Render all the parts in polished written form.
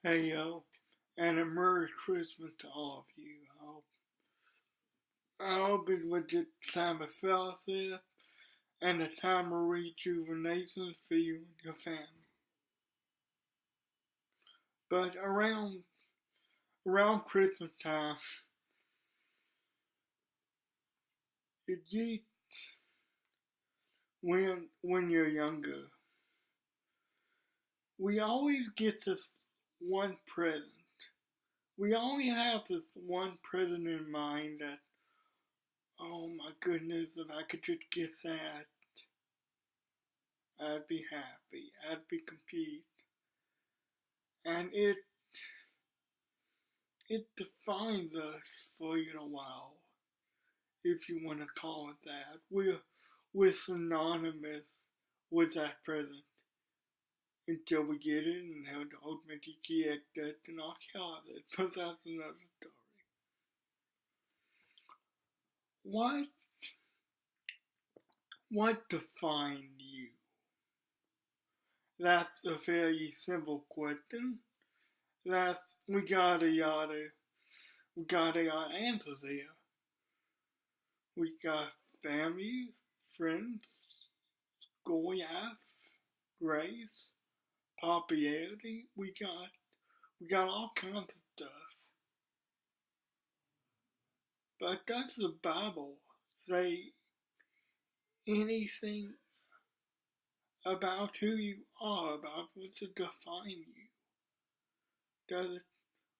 Hey yo, and a Merry Christmas to all of you. I hope it was a time of fellowship and a time of rejuvenation for you and your family. But around Christmas time, it gets when you're younger, we always get this one present. We only have this one present in mind that, oh my goodness, if I could just get that, I'd be happy. I'd be complete. And it defines us for a while, if you want to call it that. We're synonymous with that present until we get it and how to ultimately get that to not have it. But that's another story. What what defines you? That's a very simple question. That's we gotta answer there. We got family, friends, Goliath, grace, popularity. We got all kinds of stuff. But does the Bible say anything about who you are, about what to define you? Does it?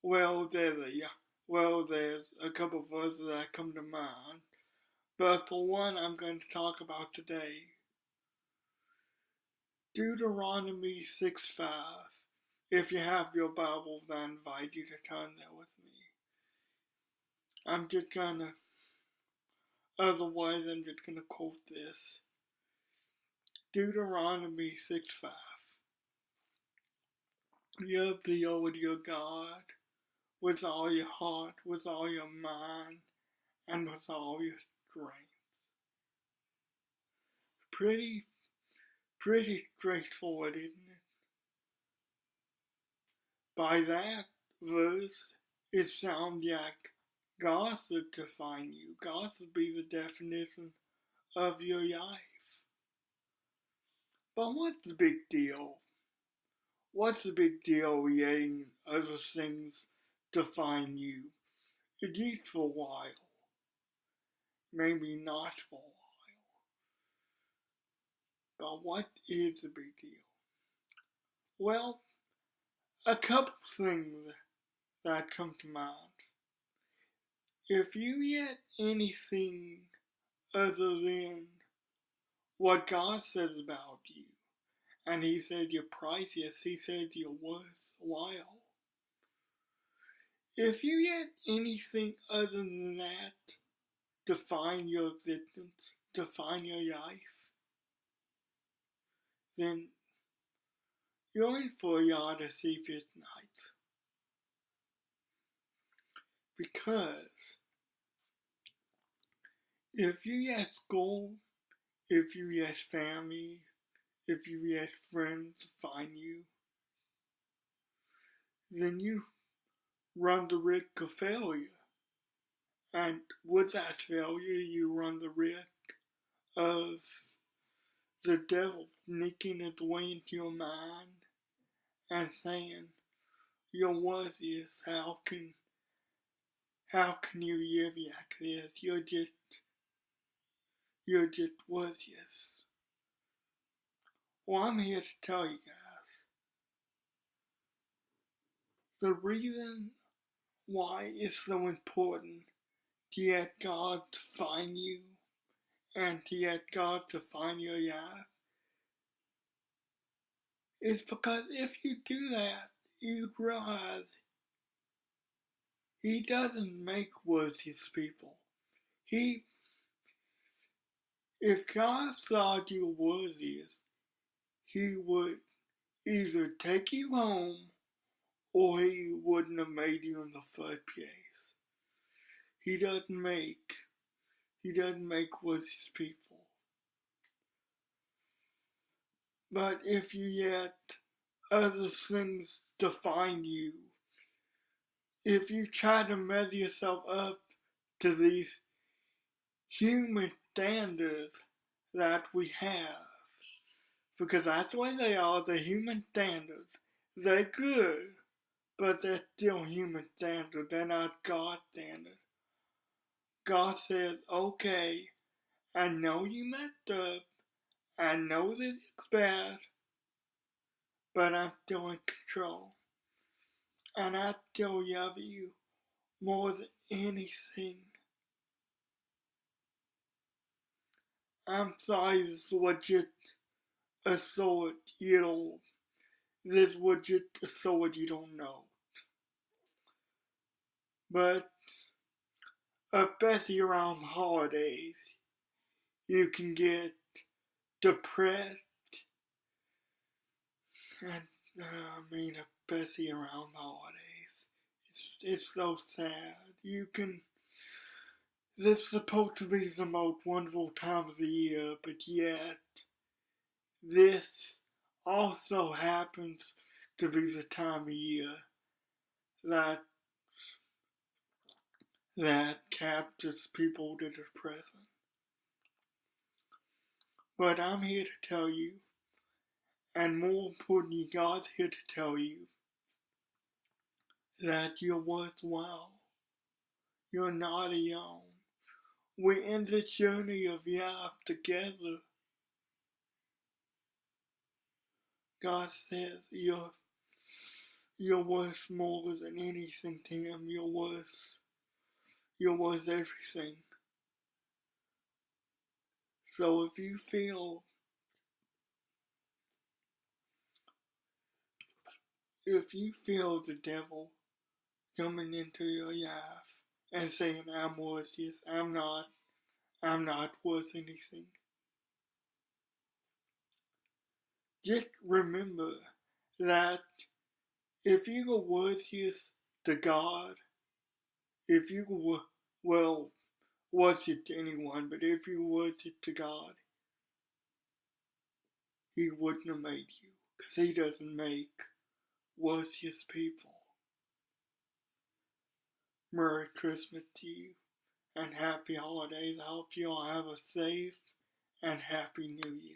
Well, there's a couple of verses that come to mind. But the one I'm going to talk about today, Deuteronomy 6:5. If you have your Bibles, I invite you to turn there with me. I'm just gonna, Otherwise I'm just gonna quote this. Deuteronomy 6:5. Love the Lord your God with all your heart, with all your mind, and with all your strength. Pretty, pretty straightforward, isn't it? By that verse, it sounds like God should define you. God should be the definition of your life. But what's the big deal? What's the big deal letting other things define you? At least for a while. Maybe not for a while. But what is the big deal? Well, a couple things that come to mind. If you get anything other than what God says about you, and He says you're priceless, He says you're worthwhile. If you get anything other than that define your existence, define your life, then you're in for a lot of sleepless nights. Because if you get school, if you get family, if you get friends find you, then you run the risk of failure. And with that failure, you run the risk of the devil sneaking its way into your mind and saying, you're worthless, how can you live like this? You're just worthless. Well, I'm here to tell you guys, the reason why it's so important to get God to find you and to get God to find your life is because if you do that, you realize He doesn't make worthless people. If God thought you were worthless, He would either take you home or He wouldn't have made you in the first place. He doesn't make worthless people. But if you get other things define you. If you try to measure yourself up to these human standards that we have, because that's what they are, the human standards. They're good, but they're still human standards. They're not God's standards. God says, okay, I know you messed up. I know this is bad, but I'm still in control. And I still love you more than anything. I'm sorry this was just a sword you don't. This was just a sword you don't know. But especially around the holidays, you can get depressed, and especially around the holidays, it's so sad. This is supposed to be the most wonderful time of the year, but yet this also happens to be the time of year that captures people that are present. But I'm here to tell you, and more importantly, God's here to tell you that you're worthwhile. You're not alone. We're in this journey of life together. God says you're worth more than anything to Him. You're worth everything. So if you feel the devil coming into your life and saying, I'm worthless, I'm not worth anything, just remember that if you were worthless to God, if you were, well, worthless to anyone, but if you were worthless to God, He wouldn't have made you, because He doesn't make worthless people. Merry Christmas to you, and happy holidays. I hope you all have a safe and happy New Year.